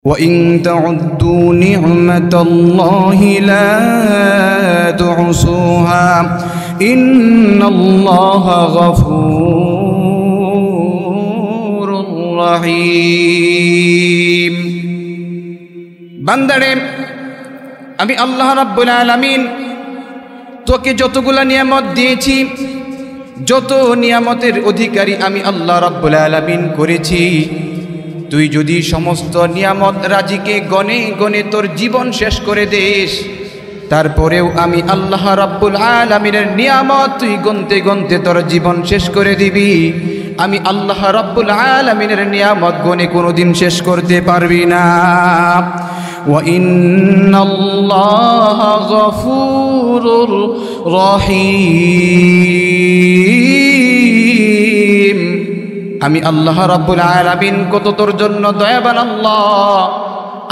وَإِن تَعُدُّوا نِعْمَةَ اللَّهِ لَا تُحْصُوهَا إِنَّ اللَّهَ غَفُورٌ رَّحِيمٌ। বান্দারে, আমি আল্লাহ রাব্বুল আলামিন তোকে যতগুলা নিয়ামত দিয়েছি, যত নিয়ামতের অধিকারী আমি আল্লাহ রাব্বুল আলামিন করেছি, তুই যদি সমস্ত নিয়ামত রাজিকে গনে গনে তোর জীবন শেষ করে দেস, তারপরেও আমি আল্লাহ রাব্বুল আলামিনের নিয়ামত তুই গনতে গনতে তোর জীবন শেষ করে দিবি। আমি আল্লাহ রাব্বুল আলামিনের নিয়ামত গনে কোনোদিন শেষ করতে পারবি না। ওয়া ইন্নাল্লাহা গফুরুর রহিম। আমি আল্লাহ রাব্বুল আলামিন কত তোর জন্য দয়াবান আল্লাহ।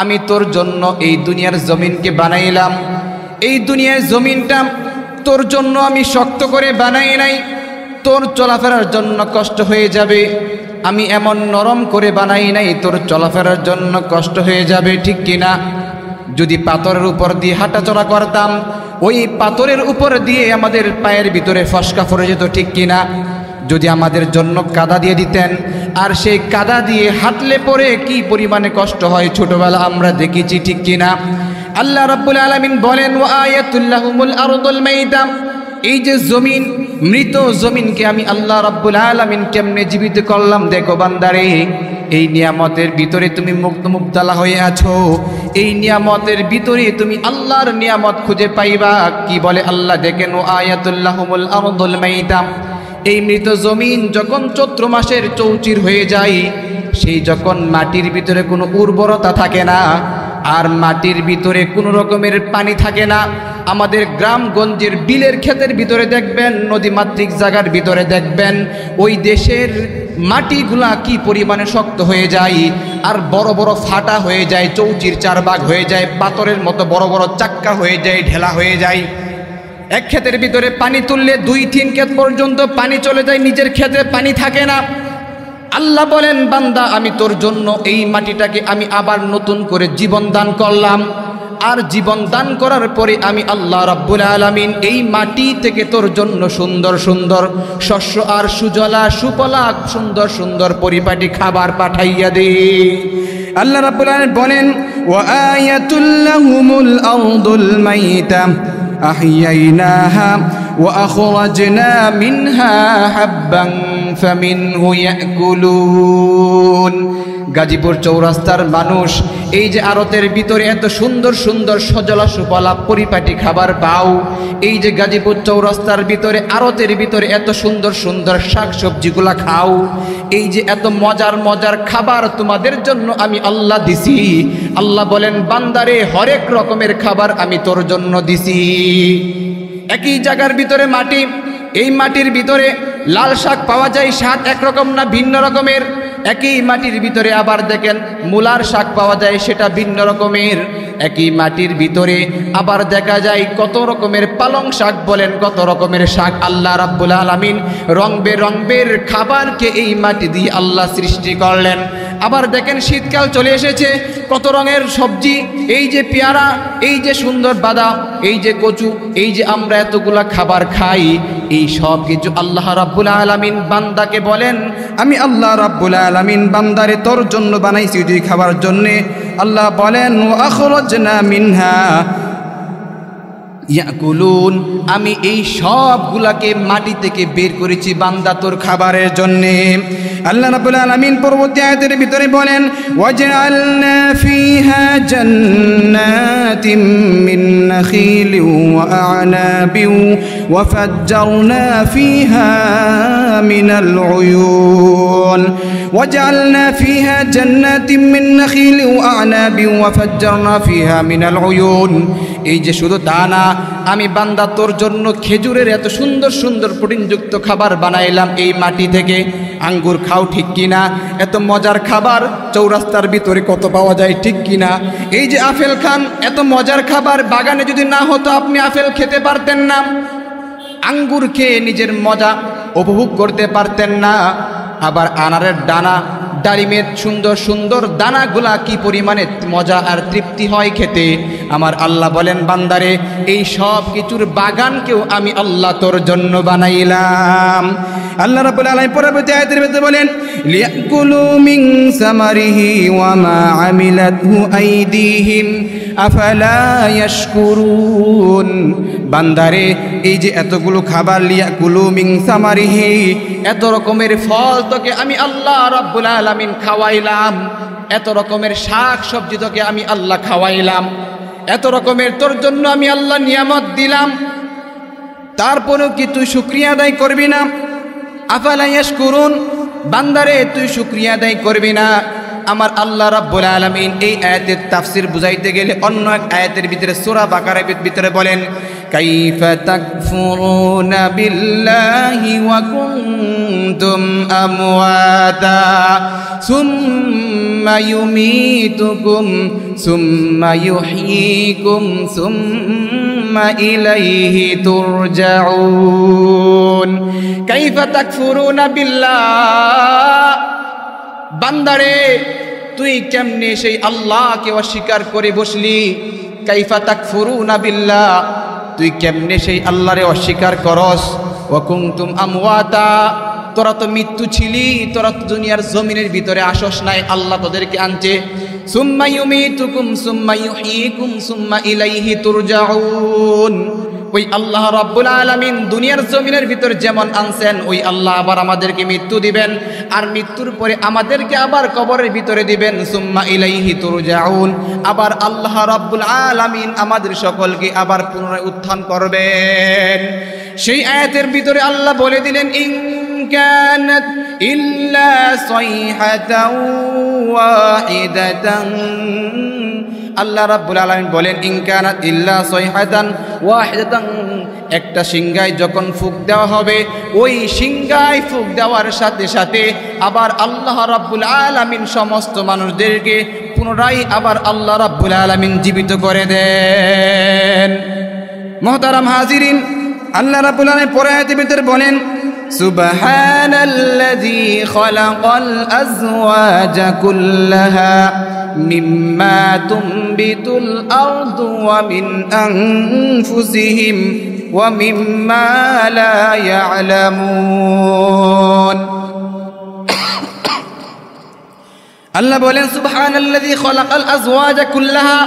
আমি তোর জন্য এই দুনিয়ার জমিনকে বানাইলাম। এই দুনিয়ার জমিনটা তোর জন্য আমি শক্ত করে বানাই নাই, তোর চলাফেরার জন্য কষ্ট হয়ে যাবে। আমি এমন নরম করে বানাই নাই তোর চলাফেরার জন্য কষ্ট হয়ে যাবে, ঠিক কিনা? যদি পাথরের উপর দিয়ে হাঁটাচলা করতাম, ওই পাথরের উপর দিয়ে আমাদের পায়ের ভিতরে ফসকা পড়ে যেত, ঠিক কিনা? যদি আমাদের জন্য কাদা দিয়ে দিতেন, আর সেই কাদা দিয়ে হাঁটলে পরে কি পরিমাণে কষ্ট হয় ছোটবেলা আমরা দেখেছি, ঠিক কিনা? আল্লাহ রাব্বুল আলামিন বলেন, ওয়া আয়াতুল লাহুমুল আরদুল মাইতা। এই যে জমিন, মৃত জমিনকে আমি আল্লাহ রাব্বুল আলামিন কেমনে জীবিত করলাম দেখো বান্দারে। এই নিয়ামতের ভিতরে তুমি মুগ্ধ-মুগ্ধালা হয়ে আছো। এই নিয়ামতের ভিতরে তুমি আল্লাহর নিয়ামত খুঁজে পাইবা। কি বলে আল্লাহ দেখেন, ওয়া আয়াতুল লাহুমুল আরদুল মাইতা। এই মৃত জমিন যখন চৈত্র মাসের চৌচির হয়ে যায়, সেই যখন মাটির ভিতরে কোনো উর্বরতা থাকে না, আর মাটির ভিতরে কোনো রকমের পানি থাকে না। আমাদের গ্রামগঞ্জের বিলের ক্ষেতের ভিতরে দেখবেন, নদীমাতৃক জায়গার ভিতরে দেখবেন, ওই দেশের মাটিগুলা কি পরিমাণে শক্ত হয়ে যায়, আর বড় বড় ফাটা হয়ে যায়, চৌচির চারভাগ হয়ে যায়, পাথরের মতো বড় বড় চাক্কা হয়ে যায়, ঢেলা হয়ে যায়। এক ক্ষেতের ভিতরে পানি তুললে 2-3 ক্ষেত পর্যন্ত পানি চলে যায়, নিজের ক্ষেতে পানি থাকে না। আল্লাহ বলেন, বান্দা আমি তোর জন্য এই মাটিটাকে আমি আবার নতুন করে জীবন দান করলাম। আর জীবন দান করার পরে আমি আল্লাহ রাব্বুল আলামিন এই মাটি থেকে তোর জন্য সুন্দর সুন্দর শস্য আর সুজলা সুফলা সুন্দর সুন্দর পরিপাটি খাবার পাঠাইয়া দে। আল্লাহ রাব্বুল আলামিন বলেন, ওয়া আয়াতুল লাহুমুল আরদুল মাইতা أحييناها وأخرجنا منها حبا فمنه يأكلون। গাজীপুর চৌরাস্তার মানুষ এই যে আড়তের ভিতরে এত সুন্দর সুন্দর সজলা সুফলা পরিপাটি খাবার পাও, এই যে গাজীপুর চৌরাস্তার ভিতরে আড়তের ভিতরে এত সুন্দর সুন্দর শাক সবজিগুলা খাও, এই যে এত মজার মজার খাবার তোমাদের জন্য আমি আল্লাহ দিছি। আল্লাহ বলেন, বান্দারে হরেক রকমের খাবার আমি তোর জন্য দিছি। একই জায়গার ভিতরে মাটি, এই মাটির ভিতরে লাল শাক পাওয়া যায়, স্বাদ একরকম না ভিন্ন রকমের। একই মাটির ভিতরে আবার দেখেন মূলার শাক পাওয়া যায়, সেটা ভিন্ন রকমের। একই মাটির ভিতরে আবার দেখা যায় কত রকমের পালং শাক বলেন, কত রকমের শাক। আল্লাহ রাব্বুল আলামিন রং বেরঙের খাবারকে এই মাটি দিয়ে আল্লাহ সৃষ্টি করলেন। আবার দেখেন শীতকাল চলে এসেছে, কত রঙের সবজি, এই যে পেয়ারা, এই যে সুন্দর বাদাম, এই যে কচু, এই যে আমরা এতগুলা খাবার খাই, এই সব কিছু আল্লাহ রাব্বুল আলামিন বান্দাকে বলেন, আমি আল্লাহ রাব্বুল আলামিন বান্দারে তোর জন্য বানাইছি তুই খাবার জন্যে। আল্লাহ বলেন, ওয়া আখরাজনা মিনহা ইয়াকুলুন। আমি এই সবগুলাকে মাটি থেকে বের করেছি বান্দা তোর খাবারের জন্যে। আল্লাহ রাব্বুল আলামিন পরবর্তী আয়াতের ভিতরে বলেন, ওয়াজআলনা ফিহা জান্নাতিম মিন নাখিলিন ওয়া আ'নাবিন ওয়া ফাজ্জারনা ফিহা মিনাল উয়ুন। وجعلنا فيها جنات من نخيل وأعناب وفجرنا فيها من العيون। এই যে শুধু তা না, আমি বান্দা তোর জন্য খেজুরের এত সুন্দর সুন্দর প্রোটিনযুক্ত খাবার বানাইলাম এই মাটি থেকে। আঙ্গুর খাও, ঠিক কিনা? এত মজার খাবার চৌরাস্তার ভিতরে কত পাওয়া যায়, ঠিক কিনা? এই যে আপেল খান, এত মজার খাবার বাগানে যদি না হতো আপনি আপেল খেতে পারতেন না, আঙ্গুর খেয়ে নিজের মজা উপভোগ করতে পারতেন না। আবার আনারের দানা ডালিমের সুন্দর সুন্দর দানাগুলা কি পরিমাণে মজা আর তৃপ্তি হয় খেতে। আমার আল্লাহ বলেন বান্দারে এই সব কিছুর বাগানকেও আমি আল্লাহ তোর জন্য বানাইলাম। আল্লাহ রাব্বুল আলামিন পরবর্তী আয়াতের মধ্যে বলেন লিয়াকুলু মিন সামারিহি ওয়া মা আমিলাতহু আইদিহিম আফালা ইয়াশকুরুন। বান্দারে এই যে এতগুলো খাবার লিয়াকুলু মিন সামারিহি, এত রকমের ফল তোকে আমি আল্লাহ রাব্বুল আলামিন খাওয়াইলাম, এত রকমের শাক সবজি তোকে আমি আল্লাহ খাওয়াইলাম, এত রকমের তোর জন্য আমি আল্লাহ নিয়ামত দিলাম, তারপরেও কি তুই শুকরিয়া আদায় করবি না? আফালা ইয়াশকুরুন, বান্দারে তুই শুকরিয়া আদায় করবি না? আমার আল্লাহ রাব্বুল আলামিন এই আয়াতের তাফসীর বুঝাইতে গেলে অন্য এক আয়াতের ভিতরে সূরা বাকারার ভিতরে বলেন কাইফা তাকফুরুনা বিল্লাহি ওয়া কুনতুম আমওয়াতা সুম্মা ইউমীতুকুম সুম্মা ইউহয়ীকুম সুম্মা ইলাইহি তুরজাউন। কাইফা তাকফুরুনা বিল্লাহ, বান্দারে তুই কেমনে সেই আল্লাহকে অস্বীকার করে বসলি? কাইফা তাকফুরুনা বিল্লাহ, তুই কেমনে সেই আল্লাহরে অস্বীকার করস? ওয়া কুনতুম আমওয়াতা, তোরা তো মৃত্যু ছিলি, তোরা তো দুনিয়ার জমিনের ভিতরে আসস নাই, আল্লাহ তোদেরকে আনছে। সুম্মা ইউমীতুকুম সুম্মা ইউহয়ীকুম সুম্মা ইলাইহি তুরজাউন। ওই আল্লাহ রাব্বুল আলামিন দুনিয়ার জমিনের ভিতর যেমন আনছেন ওই আল্লাহ আবার আমাদেরকে মৃত্যু দিবেন, আর মৃত্যুর পরে আমাদেরকে আবার কবরের ভিতরে দিবেন। সুম্মা ইলাইহি তুরজাউন, আবার আল্লাহ রাব্বুল আলামিন আমাদের সকলকে আবার পুনরায় উত্থান করবেন। সেই আয়াতের ভিতরে আল্লাহ বলে দিলেন ইন কানাত ইল্লা সাইহাতাও ওয়াহিদাতান। আল্লাহ রাব্বুল আলামিন বলেন ইন কানাত ইল্লা সাইহাতান ওয়াহিদাতান, একটা সিংগায় যখন ফুঁক দেওয়া হবে ওই সিংগায় ফুঁক দেওয়ার সাথে সাথে আবার আল্লাহ রাব্বুল আলামিন সমস্ত মানুষদেরকে পুনরায় আবার আল্লাহ রাব্বুল আলামিন জীবিত করে দেন। মুহতারাম হাজিরিন, আল্লাহ রাব্বুল আলামিন পরে আয়াতের ভিতরে বলেন সুবহানাল্লাযী খালাকাল আযওয়াজা কুল্লাহা মিম্মা তুনবিতুল আরদু ওয়া মিন আনফুসিহিম ওয়া মিম্মা লা ইয়ালামুন। আল্লাহ বলেন সুবহানাল্লাযী খালাকাল আযওয়াজা কুল্লাহা,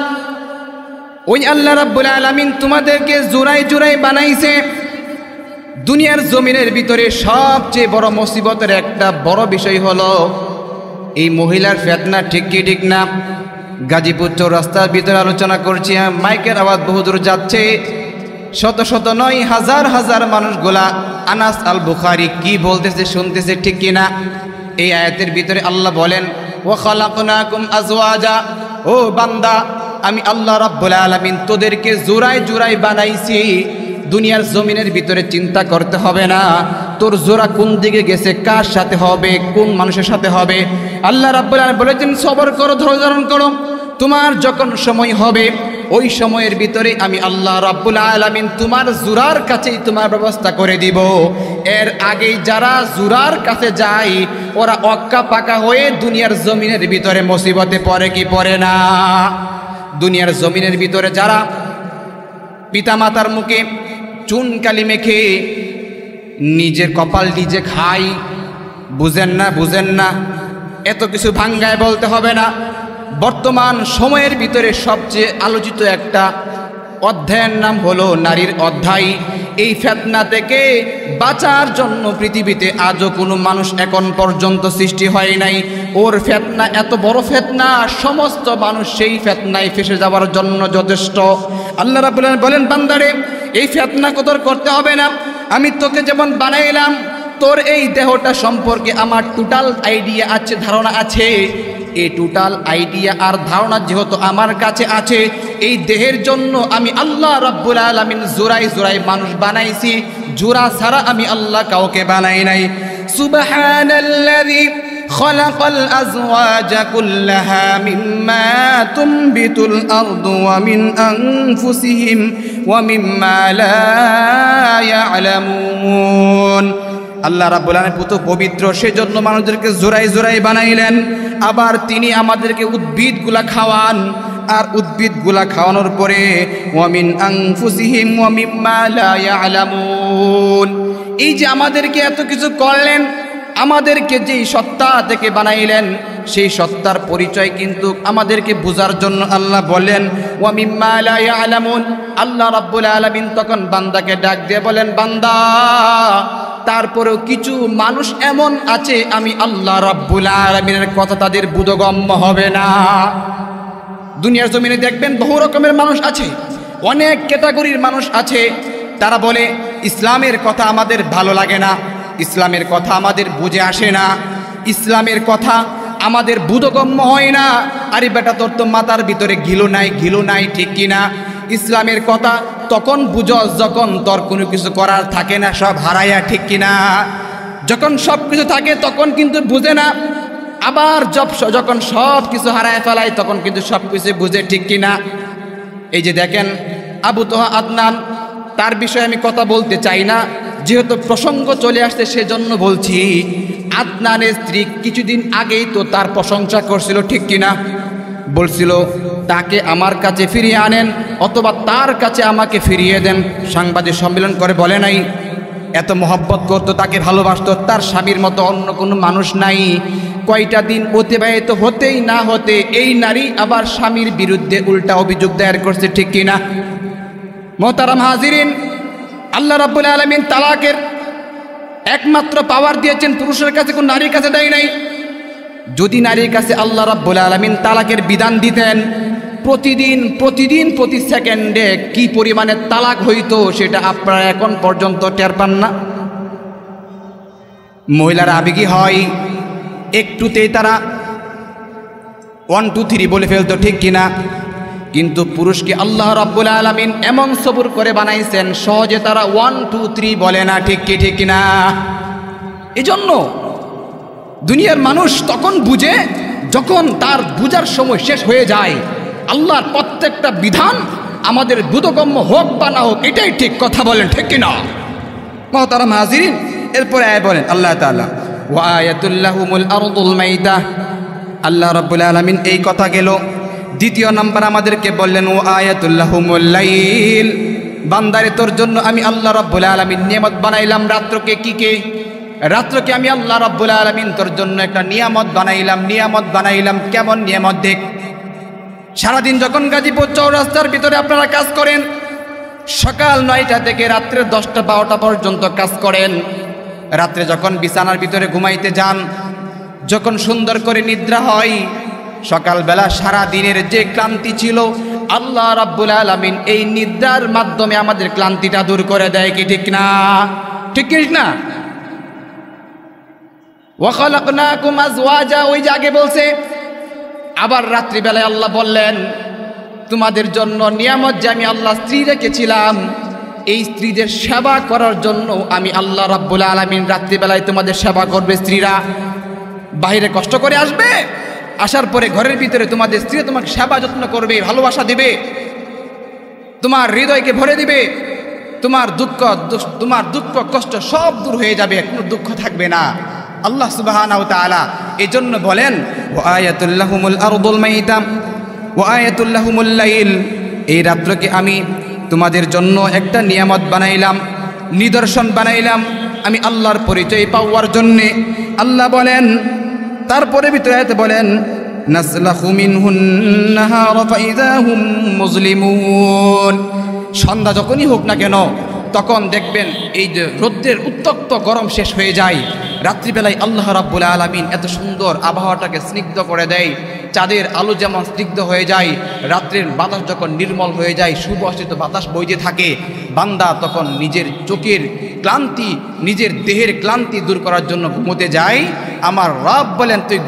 ওই আল্লাহ রাব্বুল আলামিন তোমাদেরকে জোড়ায় জোড়ায় বানাইছে। দুনিয়ার জমিনের ভিতরে সবচেয়ে বড় মুসিবতের একটা বড় বিষয় হলো এই মহিলার ফিতনা। ঠিক কি ঠিক না? গাজীপুর চৌরাস্তার ভিতরে আলোচনা করছি, মাইকের আওয়াজ বহুদূর যাচ্ছে, শত শত নয় হাজার হাজার মানুষগুলা আনাস আল বুখারী কি বলতেছে শুনতেছে, ঠিক কি না? এই আয়াতের ভিতরে আল্লাহ বলেন ওয়া খালাকনাকুম আজওয়াজা, ও বান্দা আমি আল্লাহ রাব্বুল আলামিন তোদেরকে জোড়ায় জোড়ায় বানাইছি। দুনিয়ার জমিনের ভিতরে চিন্তা করতে হবে না তোর জোড়া কোন দিকে গেছে, কার সাথে হবে, কোন মানুষের সাথে হবে। আল্লাহ রাব্বুল আলামিন বলেছেন সবর করো, ধৈর্য ধারণ করো, তোমার যখন সময় হবে ওই সময়ের ভিতরে আমি আল্লাহ রাব্বুল আলামিন তোমার জোড়ার কাছেই তোমার ব্যবস্থা করে দিব। এর আগেই যারা জোড়ার কাছে যায় ওরা অক্কা পাকা হয়ে দুনিয়ার জমিনের ভিতরে মুসিবতে পড়ে কি পড়ে না? দুনিয়ার জমিনের ভিতরে যারা পিতামাতার মুখে চুন কালি মেখে নিজের কপাল নিজে খায়, বুঝেন না? বুঝেন না? এত কিছু ভাঙ্গায় বলতে হবে না। বর্তমান সময়ের ভিতরে সবচেয়ে আলোচিত একটা অধ্যায়ের নাম হলো নারীর অধ্যায়। এই ফিতনা থেকে বাঁচার জন্য পৃথিবীতে আজও কোনো মানুষ এখন পর্যন্ত সৃষ্টি হয় নাই। ওর ফিতনা এত বড় ফিতনা, সমস্ত মানুষ সেই ফিতনায় ফেসে যাওয়ার জন্য যথেষ্ট। আল্লাহ রাব্বুল আলামিন বলেন বান্দারে এই ফিতনা কদর করতে হবে না। আমি তোকে যেমন বানাইলাম তোর এই দেহটা সম্পর্কে আমার টোটাল আইডিয়া আছে, ধারণা আছে। এই টোটাল আইডিয়া আর ধারণা যেহেতু আমার কাছে আছে, এই দেহের জন্য আমি আল্লাহ রাব্বুল আলামিন জোড়ায় জোড়ায় মানুষ বানাইছি, জোড়া ছাড়া আমি আল্লাহ কাউকে বানাই নাই। সুবহানাল্লাযী খালাকাল আযওয়াজা কুল্লাহা মিম্মা তুনবিতুল আরদু ওয়া মিন আনফুসিহিম ওয়া মিম্মা লা ইয়ালামুন। আল্লাহ রাব্বুল আলামিন পুত পবিত্র, সেজন্য মানুষদেরকে জোড়ায় জোড়ায় বানাইলেন। আবার তিনি আমাদেরকে উদ্ভিদগুলা খাওয়ান, আর উদ্ভিদগুলা খাওয়ানোর পরে ওয়া মিন আনফুসিহিম ওয়া মিম্মা লা ইয়ালামুন, এই যে আমাদেরকে এত কিছু করলেন, আমাদেরকে যেই সত্তা থেকে বানাইলেন সেই সত্তার পরিচয় কিন্তু আমাদেরকে বোঝার জন্য আল্লাহ বলেন ওয়া মিম্মা লা ইয়ালামুন। আল্লাহ রাব্বুল আলামিন তখন বান্দাকে ডাক দিয়ে বলেন, বান্দা তারপরেও কিছু মানুষ এমন আছে আমি আল্লাহ রাব্বুল আলামিনের কথা তাদের বোধগম্য হবে না। দুনিয়ার জমিনে দেখবেন বহু রকমের মানুষ আছে, অনেক ক্যাটাগরির মানুষ আছে। তারা বলে ইসলামের কথা আমাদের ভালো লাগে না, ইসলামের কথা আমাদের বুঝে আসে না, ইসলামের কথা আমাদের বোধগম্য হয় না। আরে বেটা, তোর তো মাথার ভিতরে ঘিলু নাই, ঠিক কিনা? ইসলামের কথা তখন বুঝস যখন তোর কোনো কিছু করার থাকে না, সব হারাইয়া, ঠিক কিনা? যখন সব কিছু থাকে তখন কিন্তু বুঝে না, আবার যখন সব কিছু হারায় ফেলায় তখন কিন্তু সব কিছু বুঝে, ঠিক কিনা? এই যে দেখেন আবু তোহা আদনান, তার বিষয়ে আমি কথা বলতে চাই না, যেহেতু প্রসঙ্গ চলে আসছে সেজন্য বলছি। আদনানের স্ত্রী কিছুদিন আগেই তো তার প্রশংসা করছিল, ঠিক কিনা? বলছিল তাকে আমার কাছে ফিরিয়ে আনেন অথবা তার কাছে আমাকে ফিরিয়ে দেন। সাংবাদিক সম্মেলন করে বলে নাই, এত মহব্বত করতো, তাকে ভালোবাসতো, তার স্বামীর মতো অন্য কোনো মানুষ নাই। কয়টা দিন অতিবাহিত হতেই না হতে এই নারী আবার স্বামীর বিরুদ্ধে উল্টা অভিযোগ দায়ের করছে, ঠিক কিনা? মোহতারাম হাজিরিন, আল্লাহ রাব্বুল আলামিন তালাকের একমাত্র পাওয়ার দিয়েছেন পুরুষের কাছে, কোন নারীর কাছে দেয় নাই। যদি নারীর কাছে আল্লাহ রাব্বুল আলামিন তালাকের বিধান দিতেন, প্রতিদিন প্রতি সেকেন্ডে কি পরিমাণে তালাক হইতো সেটা আপনারা এখন পর্যন্ত টের পান না। মহিলারা আবেগী হয়, একটুতেই তারা 1 2 3 বলে ফেলতো, ঠিক কিনা? কিন্তু পুরুষকে আল্লাহ রাব্বুল আলামিন এমন সবুর করে বানাইছেন, সহজে তারা 1 2 3 বলে না, ঠিক কি, ঠিক কিনা? এজন্য দুনিয়ার মানুষ তখন বুঝে যখন তার বুঝার সময় শেষ হয়ে যায়। আল্লাহর প্রত্যেকটা বিধান আমাদের বোধগম্য হোক বা না হোক, এটাই ঠিক কথা বলেন, ঠিক কিনা? মুহতারাম হাজিরিন, এরপরে আয় বলেন আল্লাহ তাআলা ওয়া আয়াতুল লাহুমুল আরদুল মাইদা। আল্লাহ রাব্বুল আলামিন এই কথা গেল। দ্বিতীয় নাম্বার আমাদেরকে বললেন ওয়া আয়াতুল লাহুমুল লাইল। বান্দারে তোর জন্য আমি আল্লাহ রাব্বুল আলামিন নিয়ামত বানাইলাম রাত্রকে। কি রাত্রকে আমি আল্লাহ রাব্বুল আলামিন তোর জন্য একটা নিয়ামত বানাইলাম। কেমন নিয়ামত? দেখ, সারাদিন যখন গাজীপুর চৌরাস্তার ভিতরে আপনারা কাজ করেন, সকাল 9টা থেকে রাত্রে 10টা 12টা পর্যন্ত কাজ করেন, রাত্রে যখন বিছানার ভিতরে ঘুমাইতে যান, যখন সুন্দর করে নিদ্রা হয়, সকালবেলা সারা দিনের যে ক্লান্তি ছিল আল্লাহ রাব্বুল আলামিন এই নিদ্রার মাধ্যমে আমাদের ক্লান্তিটা দূর করে দেয়, কি ঠিক না? ঠিক না? ওয়া খালাকনাকুম আজওয়াজা, ওই যে আগে বলছে। আবার রাত্রিবেলায় আল্লাহ বললেন তোমাদের জন্য নিয়ামত যে আমি আল্লাহ স্ত্রী রেখেছিলাম, এই স্ত্রীদের সেবা করার জন্য আমি আল্লাহ রাব্বুল আলামিন রাত্রিবেলায় তোমাদের সেবা করবে। স্ত্রীরা বাইরে কষ্ট করে আসবে, আসার পরে ঘরের ভিতরে তোমাদের স্ত্রী তোমাকে সেবা যত্ন করবে, ভালোবাসা দিবে, তোমার হৃদয়কে ভরে দিবে, তোমার দুঃখ কষ্ট সব দূর হয়ে যাবে, কোনো দুঃখ থাকবে না। আল্লাহ সুবহানাহু ওয়া তাআলা এজন্য বলেন ওয়া আয়াতুল লাহুমুল আরদুল মাইদা ওয়া আয়াতুল লাহুমুল লাইল। এই রাত্রকে আমি তোমাদের জন্য একটা নিয়ামত বানাইলাম, নিদর্শন বানাইলাম আমি আল্লাহর পরিচয় পাওয়ার জন্যে। আল্লাহ বলেন তারপরে ভিতরে বলেন নাসলাখু মিনহুন নাহারা ফাইযা হুম মুজলিমুন। সন্ধ্যা যখনই হোক না কেন তখন দেখবেন এই যে রৌদ্রের উত্তপ্ত গরম শেষ হয়ে যায়, রাত্রিবেলায় আল্লাহ রাব্বুল আলামিন এত সুন্দর আবহাওয়াটাকে স্নিগ্ধ করে দেয়। চাঁদের আলো যেমন স্নিগ্ধ হয়ে যায়, রাত্রের বাতাস যখন নির্মল হয়ে যায়, সুবাসিত বাতাস বইতে থাকে, বান্দা তখন নিজের চোখের ক্লান্তি, নিজের দেহের ক্লান্তি দূর করার জন্য ঘুমোতে যায়। আমার রব বলেন তুই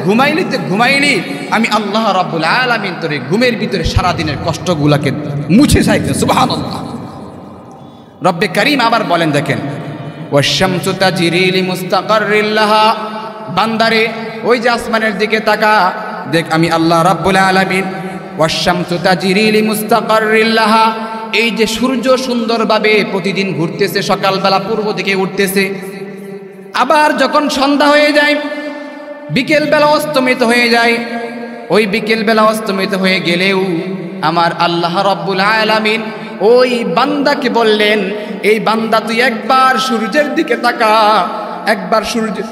ঘুমাইলি, আমি আল্লাহ রাব্বুল আলামিন তোর ঘুমের ভিতরে সারাদিনের কষ্টগুলাকে মুছে যাইতে। সুবহানাল্লাহ। রব্বে কারীম আবার বলেন, দেখেন ওয়াশ-শামসু তাজরি লিমুস্তাকাররিল লাহা। বান্দারে ওই যে আসমানের দিকে তাকা, দেখ আমি আল্লাহ রাব্বুল আলামিন ওয়াশ-শামসু তাজরি লিমুস্তাকাররিল লাহা। এই যে সূর্য সুন্দরভাবে প্রতিদিন ঘুরতেছে, সকালবেলা পূর্ব দিকে উঠতেছে, আবার যখন সন্ধ্যা হয়ে যায়, বিকেল বেলা অস্তমিত হয়ে যায়, ওই বিকেল বেলা অস্তমিত হয়ে গেলেও আমার আল্লাহ রাব্বুল আলামিন ওই বান্দাকে বললেন, এই বান্দা তুই একবার সূর্যের দিকে তাকা, একবার সূর্যের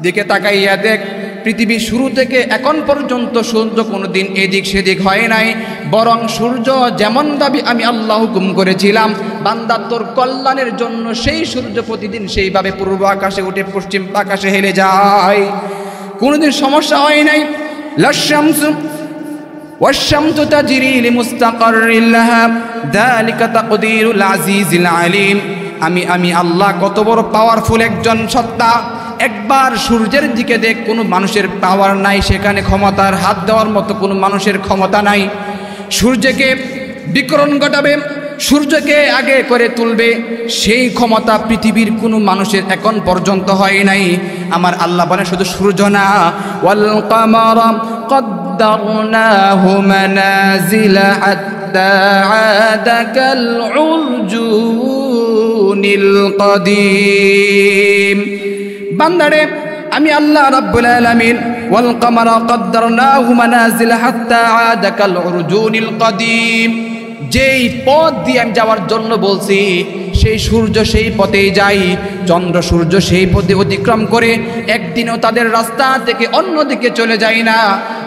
দিকে তাকাইয়া দেখ, পৃথিবীর শুরু থেকে এখন পর্যন্ত সূর্য কোনোদিন এদিক সেদিক হয় নাই, বরং সূর্য যেমন ভাবে আমি আল্লাহ হুকুম করেছিলাম বান্দা তোর কল্যাণের জন্য, সেই সূর্য প্রতিদিন সেইভাবে পূর্ব আকাশে উঠে পশ্চিম আকাশে হেলে যায়, কোনোদিন সমস্যা হয় নাই। লাশামসু ওয়াশ-শামসু তাজরি লিমুস্তাকাররিন লাহা যালিকা তাকদীরুল আজিজিল আলীম। আমি আল্লাহ কত বড় পাওয়ারফুল একজন সত্তা। একবার সূর্যের দিকে দেখ, কোনো মানুষের পাওয়ার নাই সেখানে, ক্ষমতার হাত দেওয়ার মতো কোনো মানুষের ক্ষমতা নাই। সূর্যকে বিকরণ ঘটাবে, সূর্যকে আগে করে তুলবে, সেই ক্ষমতা পৃথিবীর কোনো মানুষের এখন পর্যন্ত হয় নাই। আমার আল্লাহ বলে শুধু সূর্য না, ওয়াল কামারা কদ্দারনাহু মানাজিলা হাত্তা আদা কাল উরজুনিল কদীম। বান্দারে আমি আল্লাহ রাব্বুল আলামিন ওয়াল কামারা কদ্দারনাহু মানাজিলা হাত্তা আদা কাল উরজুনিল কদীম, যেই পথ দিয়ে আমি যাওয়ার জন্য বলছি সেই সূর্য সেই পথেই যাই, চন্দ্র সূর্য সেই পথে অতিক্রম করে একদিনও তাদের রাস্তা থেকে অন্যদিকে চলে যায় না।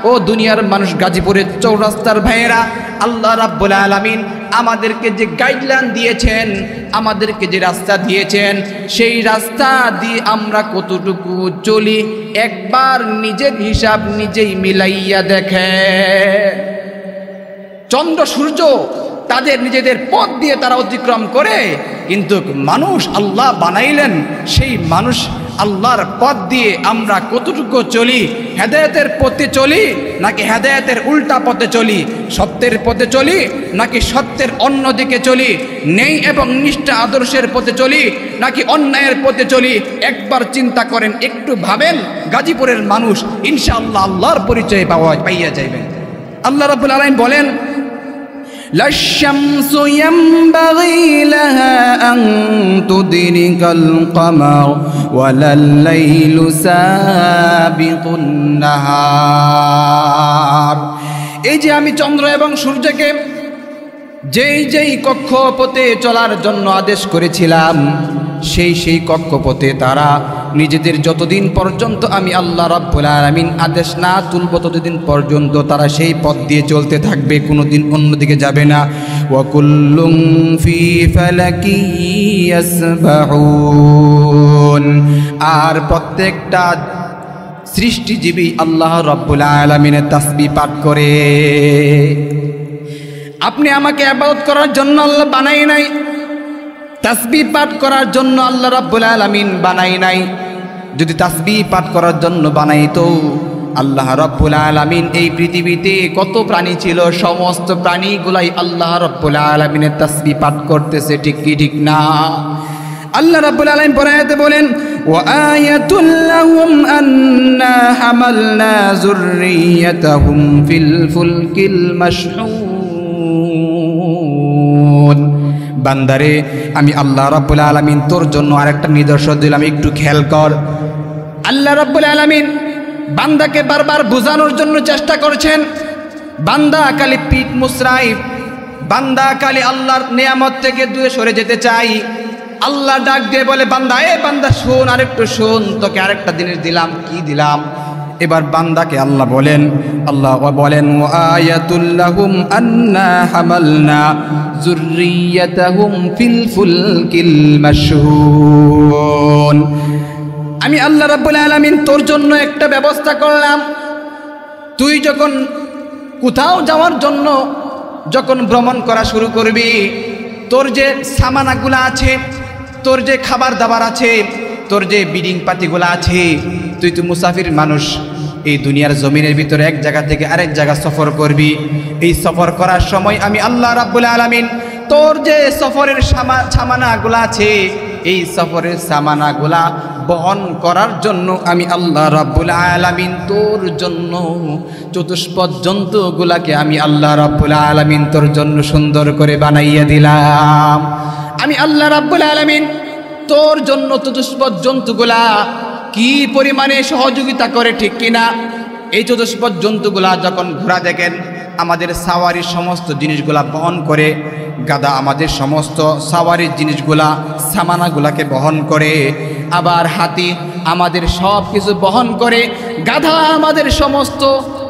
ও দুনিয়ার মানুষ, গাজীপুরের চৌরাস্তার ভাইয়েরা, আল্লাহ রাব্বুল আলামিন আমাদেরকে যে গাইডলাইন দিয়েছেন, আমাদেরকে যে রাস্তা দিয়েছেন, সেই রাস্তা দিয়ে আমরা কতটুকু চলি একবার নিজের হিসাব নিজেই মিলাইয়া দেখে। চন্দ্র সূর্য তাদের নিজেদের পথ দিয়ে তারা অতিক্রম করে, কিন্তু মানুষ আল্লাহ বানাইলেন, সেই মানুষ আল্লাহর পথ দিয়ে আমরা কতটুকু চলি, হেদায়েতের পথে চলি নাকি হেদায়েতের উল্টা পথে চলি, সত্যের পথে চলি নাকি সত্যের অন্য দিকে চলি, নেই এবং নিষ্ঠা আদর্শের পথে চলি নাকি অন্যায়ের পথে চলি, একবার চিন্তা করেন, একটু ভাবেন, গাজীপুরের মানুষ ইনশাআল্লাহ আল্লাহর পরিচয় পাইয়া যাইবেন। আল্লাহ রাব্বুল আলামিন বলেন, লাশ-শামসু ইয়ানবাগী লাহা আন তুদরিকাল কামার ওয়ালাল লাইলু সাবিকুন নাহার। এই যে আমি চন্দ্র এবং সূর্যকে যেই কক্ষপথে চলার জন্য আদেশ করেছিলাম, সেই কক্ষপথে তারা নিজেদের যতদিন পর্যন্ত আমি আল্লাহ রাব্বুল আলামিন আদেশ না তুলব ততদিন পর্যন্ত তারা সেই পথ দিয়ে চলতে থাকবে, কোনোদিন অন্যদিকে যাবে না। ওয়া কুল্লুম ফি ফালাকি ইয়াসবাহুন। আর প্রত্যেকটা সৃষ্টিজীবী আল্লাহ রাব্বুল আলামিনের তাসবিহ পাঠ করে। আপনি আমাকে ইবাদত করার জন্য আল্লাহ বানাই নাই, তাসবিহ পাঠ করার জন্য আল্লাহ রাব্বুল আলামিন বানাই নাই। যদি তাসবিহ পাঠ করার জন্য বানাইতো, আল্লাহ রাব্বুল আলামিন এই পৃথিবীতে কত প্রাণী ছিল, সমস্ত প্রাণীগুলাই আল্লাহ রাব্বুল আলামিনের তাসবিহ পাঠ করতেছে, ঠিক কি ঠিক না? আল্লাহ রাব্বুল আলামিন পরায়াতে বলেন, ওয়া আয়াতুল লাহুম আন্না হামালনা যুররিয়াতাহুম ফিল ফুলকিল মাশহুন। বান্দারে আমি আল্লাহ রাব্বুল আলামিন তোর জন্য আরেকটা নিদর্শন দিলাম, একটু খেয়াল কর। আল্লাহ রাব্বুল আলামিন বান্দাকে বারবার বোঝানোর জন্য চেষ্টা করছেন। বান্দা খালি পিঠ মুচড়ায়, বান্দা খালি আল্লাহর নিয়ামত থেকে দূরে সরে যেতে চাই। আল্লাহ ডাক দিয়ে বলে, বান্দা এ বান্দা শোন, আরেকটু শোন, তোকে আরেকটা জিনিস দিলাম। কি দিলাম? এবার বান্দাকে আল্লাহ বলেন ওয়া আয়াতুল লাহুম আন্না হামালনা যুররিয়াতাহুম ফিল ফুলকিল মাশহুন। আমি আল্লাহ রাব্বুল আলামিন তোর জন্য একটা ব্যবস্থা করলাম। তুই যখন কোথাও যাওয়ার জন্য যখন ভ্রমণ করা শুরু করবি, তোর যে সামানাগুলো আছে, তোর যে খাবার দাবার আছে, তোর যে বিডিং পাতিগুলো আছে, তুই তো মুসাফির মানুষ, এই দুনিয়ার জমিনের ভিতরে এক জায়গা থেকে আরেক জায়গা সফর করবি। এই সফর করার সময় আমি আল্লাহ রাব্বুল আলামিন তোর যে সফরের সামানাগুলা আছে, এই সফরের সামানাগুলা বহন করার জন্য আমি আল্লাহ রাব্বুল আলামিন তোর জন্য চতুষ্পদ জন্তুগুলাকে আমি আল্লাহ রাব্বুল আলামিন তোর জন্য সুন্দর করে বানাইয়া দিলাম। আমি আল্লাহ রাব্বুল আলামিন তোর জন্য চতুষ্পদ জন্তুগুলা কি পরিমাণে সহযোগিতা করে, ঠিক কিনা? এই চতুষ্পদ জন্তুগুলা যখন ঘোড়া দেখেন আমাদের সাওয়ারির সমস্ত জিনিসগুলা বহন করে, গাধা আমাদের সমস্ত সাওয়ারির জিনিসগুলা সামানাগুলাকে বহন করে, আবার হাতি আমাদের সব কিছু বহন করে, গাধা আমাদের সমস্ত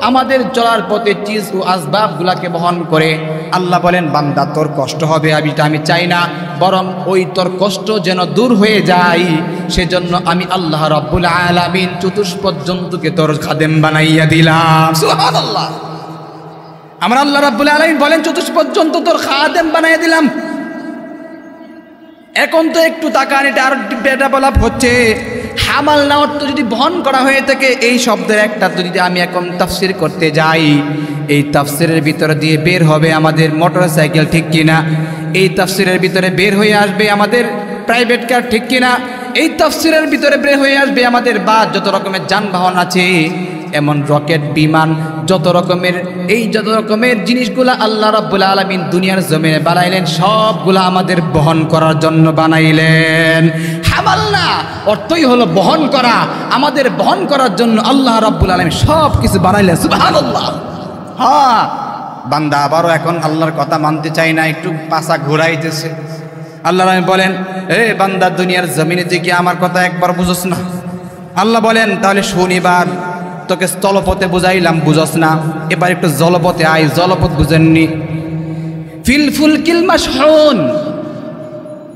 আমাদের চলার পথে চিজ ও আসবাবগুলাকে বহন করে। আল্লাহ বলেন, বান্দা তোর কষ্ট হবে আমি চাই না, বরং ওই তোর কষ্ট যেন দূর হয়ে যায়, সেজন্য আমি আল্লাহ রাব্বুল আলামিন চতুষ্পদ জন্তুকে তোর খাদেম বানাইয়া দিলাম। সুবহানাল্লাহ। আমরা আল্লাহ রাব্বুল আলামিন বলেন চতুষ্পদ জন্তু তোর খাদেম বানাইয়া দিলাম। এখন তো একটু তাকান, এটা আর বেটা বলা হচ্ছে হামাল না অর্থ যদি বহন করা হয়ে থাকে, এই শব্দের একটা যদি আমি এখন তাফসির করতে যাই, এই তাফসিরের ভিতরে দিয়ে বের হবে আমাদের মোটরসাইকেল, ঠিক কিনা? এই তাফসিরের ভিতরে বের হয়ে আসবে আমাদের প্রাইভেট কার, ঠিক কিনা? এই তাফসিরের ভিতরে বের হয়ে আসবে আমাদের বা যত রকমের যানবাহন আছে, এমন রকেট, বিমান, যত রকমের জিনিসগুলা আল্লাহ রাব্বুল আলামিন দুনিয়ার জমিনে বানাইলেন, সবগুলা আমাদের বহন করার জন্য বানাইলেন। হামাল না অর্থই হলো বহন করা, আমাদের বহন করার জন্য আল্লাহ রাব্বুল আলামিন সব কিছু বানাইলেন। সুবহানাল্লাহ। হ্যাঁ, বান্দা আবারও এখন আল্লাহর কথা মানতে চাই না, একটু পাছা ঘুরাইতেছে। আল্লাহ বলেন, এ বান্দা, দুনিয়ার জমিনে তুই কি আমার কথা একবার বুঝোস না? আল্লাহ বলেন, তাহলে শনিবার তোকে স্থলপথে বুঝাইলাম, বুঝোস না, এবার একটু জলপথে আয়, জলপথ বুঝেননি। ফিল ফুলকিল মাশহুন,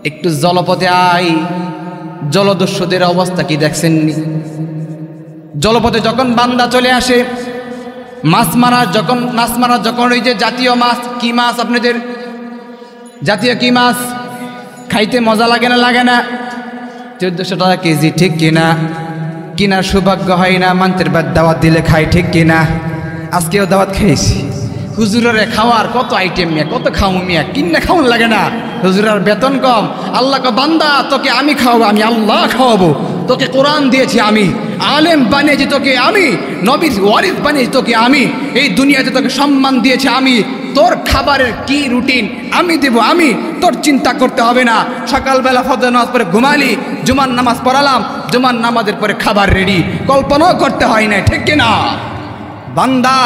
একটু জলপথে আয়। জলদস্যুদের অবস্থা কি দেখছেননি? জলপথে যখন বান্দা চলে আসে, মাছ মারা যখন ওই যে জাতীয় মাছ, কি মাছ আপনাদের জাতীয় কি মাছ খাইতে মজা লাগে না? লাগে না? 1400 টাকা কেজি, ঠিক কিনা? কিনার সৌভাগ্য হয় না, মান্তের বাদ দাওয়াত দিলে খাই, ঠিক কিনা? আজকেও দাওয়াত খেয়েছি। হুজুরের খাওয়ার কত আইটেম মিয়া, কত খাও মিয়া, কিনে খাওয়ান লাগে না? হুজুরের বেতন কম। আল্লাহ কে বান্দা, তোকে আমি খাওয়াবো, আমি আল্লাহ খাওয়াবো। তোকে কোরআন দিয়েছি আমি, আলেম বানিয়েছি তোকে আমি, নবীর ওয়ারিস বানিয়েছি তোকে আমি, এই দুনিয়াতে তোকে সম্মান দিয়েছি আমি। তোর খাবারের কি রুটিন আমি দেব, আমি, তোর চিন্তা করতে হবে না। সকালবেলা ফজর নামাজ পড়ে ঘুমালি, জুমার নামাজ পড়ালাম, জুমার নামাজের পরে খাবার রেডি, কল্পনাও করতে হয় না, ঠিক কিনা? বান্দা,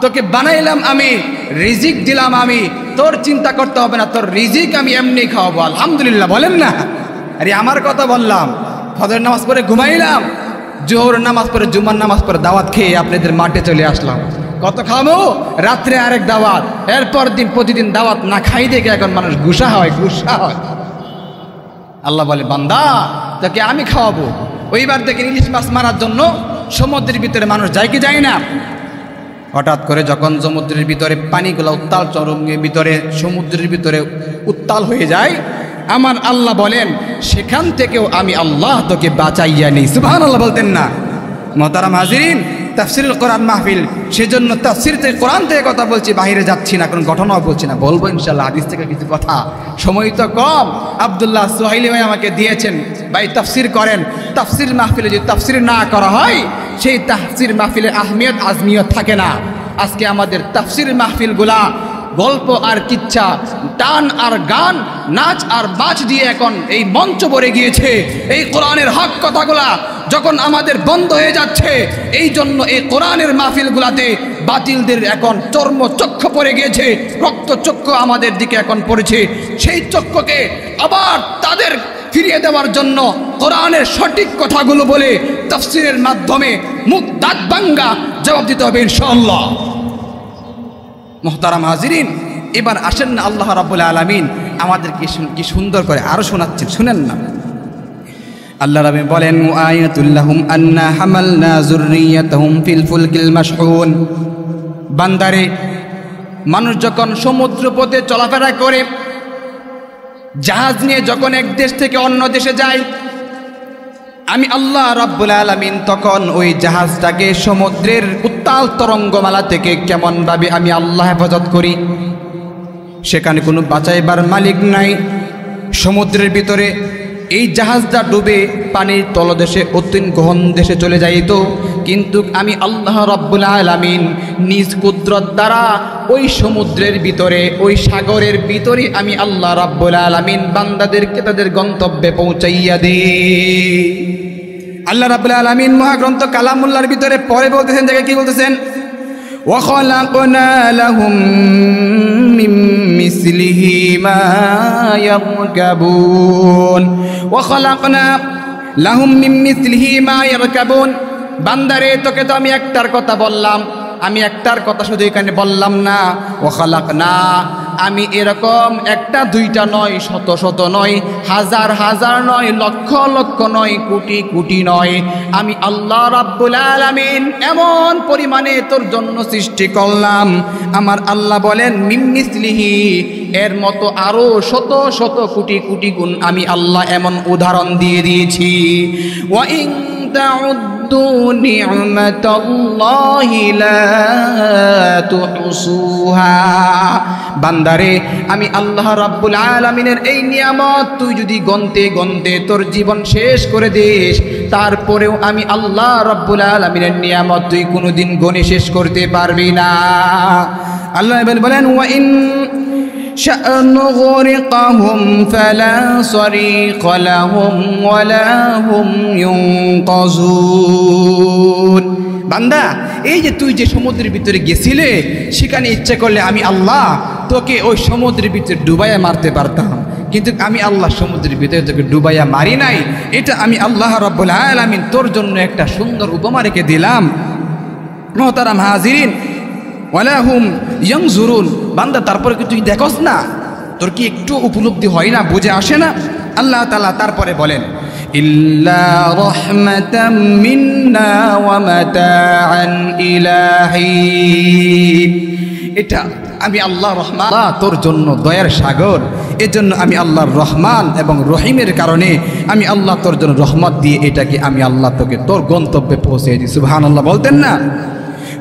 তোকে বানাইলাম আমি, রিজিক দিলাম আমি, তোর চিন্তা করতে হবে না, তোর রিজিক আমি এমনি খাওয়াবো। আলহামদুলিল্লাহ বলেন না? আরে আমার কথা বললাম, ফজর নামাজ পড়ে ঘুমাইলাম, জোহর নামাজ পড়ে জুমার নামাজ পড়ে দাওয়াত খেয়ে আপনাদের মাঠে চলে আসলাম। কত খাবো? রাত্রে আরেক দাওয়াত, এরপর দিন প্রতিদিন দাওয়াত না খাই দেখে এখন মানুষ গুসা হয়। আল্লাহ বলে, বান্দা তোকে আমি খাওয়াবো। ওইবার থেকে ইলিশ মাছ মারার জন্য সমুদ্রের ভিতরে মানুষ যায় কি যায় না? হঠাৎ করে যখন সমুদ্রের ভিতরে পানিগুলো উত্তাল তরঙ্গের ভিতরে, সমুদ্রের ভিতরে উত্তাল হয়ে যায়, আমার আল্লাহ বলেন, সেখান থেকেও আমি আল্লাহ তোকে বাঁচাইয়া নিই। সুবহানাল্লাহ বলতেন না? মুহতারাম হাজিরিন, তাফসিরুল কোরআন মাহফিল, সেজন্য তাফসির থেকে কোরআন থেকে কথা বলছি, বাইরে যাচ্ছি না, কোনো ঘটনাও বলছি না। বলবো ইনশাআল্লাহ হাদিস থেকে কিছু কথা, সময় তো কম। আব্দুল্লাহ সোহাইলি ভাই আমাকে দিয়েছেন, ভাই তাফসির করেন। তাফসির মাহফিলে যদি তাফসির না করা হয়, সেই তাফসির মাহফিলের আহমিয়ত আজমিয়ত থাকে না। আজকে আমাদের তাফসির মাহফিলগুলা গল্প আর কিচ্ছা, টান আর গান, নাচ আর বাজ দিয়ে এখন এই মঞ্চ ভরে গিয়েছে। এই কোরআনের হক কথাগুলা যখন আমাদের বন্ধ হয়ে যাচ্ছে, এই জন্য এই কোরআনের মাহফিলগুলাতে বাতিলদের এখন চর্মচক্ষু পড়ে গিয়েছে, রক্তচক্ষু আমাদের দিকে এখন পড়েছে। সেই চক্ষুকে আবার তাদের ফিরিয়ে দেওয়ার জন্য কোরআনের সঠিক কথাগুলো বলে তাফসিরের মাধ্যমে মুখ দাঁত ভাঙ্গা জবাব দিতে হবে ইনশাআল্লাহ। মুহতারাম হাজিরিন, এবার আসেন না, আল্লাহ রাব্বুল আলামিন আমাদেরকে কি সুন্দর করে আরো শোনাচ্ছেন, শুনেন না। আল্লাহ রাব্বি বলেন, আয়াতুল লাহুম আন্না হামালনা যুররিয়াতাহুম ফিল ফুলকিল মাশহুন। বান্দারে, মানুষ যখন সমুদ্র পথে চলাফেরা করে, জাহাজ নিয়ে যখন এক দেশ থেকে অন্য দেশে যায়, আমি আল্লাহ রাব্বুল আলামিন তখন ওই জাহাজটাকে সমুদ্রের উত্তাল তরঙ্গমালা থেকে কেমনভাবে আমি আল্লাহ হেফাজত করি। সেখানে কোনো বাঁচাইবার মালিক নাই। সমুদ্রের ভিতরে এই জাহাজটা ডুবে পানির তলদেশে অতীন গহন দেশে চলে যাইত, কিন্তু আমি আল্লাহ রাব্বুল আলামিন নিজ কুদরত দ্বারা ওই সমুদ্রের ভিতরে, ওই সাগরের ভিতরে আমি আল্লাহ রাব্বুল আলামিন বান্দাদেরকে তাদের গন্তব্যে পৌঁছাইয়া দিই। আল্লাহ রাব্বুল আলামিন মহাগ্রন্থ কালামুল্লাহর ভিতরে পরে বলতেছেন, জায়গায় কি বলতেছেন? وَخَلَقْنَا لَهُم مِّن مِّثْلِهِ مَا يَرْكَبُونَ وَخَلَقْنَا لَهُم مِّن مِّثْلِهِ مَا يَرْكَبُونَ। বান্দারে, তোকে তো আমি একটার কথা বললাম, আমি একটার কথা শুধু এখানে বললাম না। ওয়াখালাকনা, আমি এরকম একটা দুইটা নয়, শত শত নয়, হাজার হাজার নয়, লক্ষ লক্ষ নয়, কোটি কোটি নয়, আমি আল্লাহ রাব্বুল আলামিন এমন পরিমাণে তোর জন্য সৃষ্টি করলাম। আমার আল্লাহ বলেন মিম্মিসলিহি, এর মতো আরো শত শত কোটি কোটি গুণ আমি আল্লাহ এমন উদাহরণ দিয়ে দিয়েছি। ওয়া ইন তাউদ্দু নি'মাতাল্লাহি লা তুহসুহা। বান্দারে, আমি আল্লাহ রাব্বুল আলামিনের এই নিয়ামত তুই যদি গনতে গনতে তোর জীবন শেষ করে দিস, তারপরেও আমি আল্লাহ রাব্বুল আলামিনের নিয়ামত তুই কোনোদিন গনে শেষ করতে পারবি না। আল্লাহ বলেন ওয়া ইন শা'নু গুরিকাহুম ফালা সরিকা লাহুম ওয়ালা হুম ইউনকাযুন। বান্দা, এই যে তুই যে সমুদ্রের ভিতরে গেছিলে, সেখানে ইচ্ছা করলে আমি আল্লাহ তোকে ওই সমুদ্রের ভিতরে ডুবাইয়া মারতে পারতাম, কিন্তু আমি আল্লাহ সমুদ্রের ভিতরে তোকে ডুবাইয়া মারি নাই। এটা আমি আল্লাহ রাব্বুল আলামিন তোর জন্য একটা সুন্দর উপমা রেখে দিলাম। মুহতারাম হাজিরিন, ওয়ালা হুম ইয়ানজুরুন। বান্দা, তারপরে কি তুই দেখোস না? তোর কি একটু উপলব্ধি হয় না, বুঝে আসে না? আল্লাহ তাআলা তারপরে বলেন ইল্লা রাহমাতাম মিন্না ওয়া মাতাআন ইলাহি। এটা আমি আল্লাহ রহমান, তোর জন্য দয়ার সাগর। এজন্য আমি আল্লাহর রহমান এবং রহিমের কারণে আমি আল্লাহ তোর জন্য রহমত দিয়ে এটাকে আমি আল্লাহ তোকে তোর গন্তব্যে পৌঁছে দিই। সুবহানাল্লাহ বলতেন না?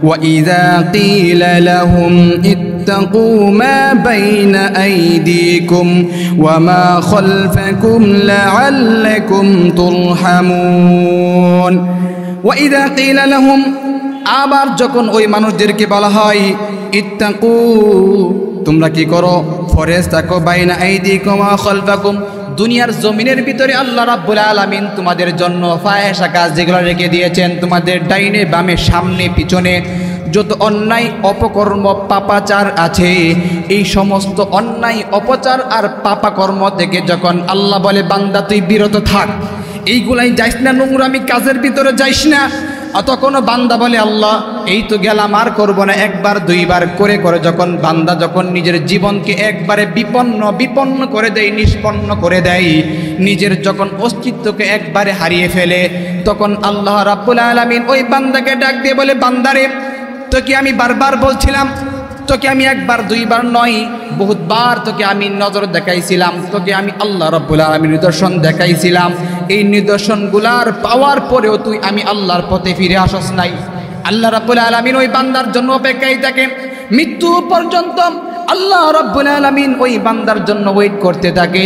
وَإِذَا قِيلَ لَهُمْ اتَّقُوا مَا بَيْنَ أَيْدِيكُمْ وَمَا خَلْفَكُمْ لَعَلَّكُمْ تُرْحَمُونَ وَإِذَا قِيلَ لَهُمْ, আবার যখন ওই মানুষদেরকে বলা হয় ইত্তাকু, তোমরা কি করো? ফরেজ থাকো, বাইনা আইদিকুম ওয়া খালফাকুম, দুনিয়ার জমিনের ভিতরে আল্লাহ রাব্বুল আলামিন তোমাদের জন্য ফাহেশা কাজ যেগুলো রেখে দিয়েছেন, তোমাদের ডাইনে বামে সামনে পিছনে যত অন্যায় অপকর্ম পাপাচার আছে, এই সমস্ত অন্যায় অপচার আর পাপাকর্ম থেকে যখন আল্লাহ বলে বান্দা তুই বিরত থাক, এইগুলাই যাইস না, নোংরামি কাজের ভিতরে যাইস না, তখনও বান্দা বলে আল্লাহ এই তো গেলাম, আর করবো না। একবার দুইবার করে করে যখন বান্দা যখন নিজের জীবনকে একবারে বিপন্ন করে দেয়, নিষ্পন্ন করে দেয়, নিজের যখন অস্তিত্বকে একবারে হারিয়ে ফেলে, তখন আল্লাহ রাব্বুল আলামিন ওই বান্দাকে ডাক দিয়ে বলে বান্দারে, তোকে আমি বারবার বলছিলাম, তোকে আমি একবার দুইবার নয়, বহুতবার তোকে আমি নজর দেখাইছিলাম, তোকে আমি আল্লাহ রাব্বুল আলামিন নিদর্শন দেখাইছিলাম। এই নিদর্শনগুলার পাওয়ার পরেও তুই আমি আল্লাহর পথে ফিরে আসস নাই। আল্লাহ রাব্বুল আলামিন ওই বান্দার জন্য অপেক্ষায় থাকে মৃত্যু পর্যন্ত। আল্লাহ রাব্বুল আলামিন ওই বান্দার জন্য ওয়েট করতে থাকে।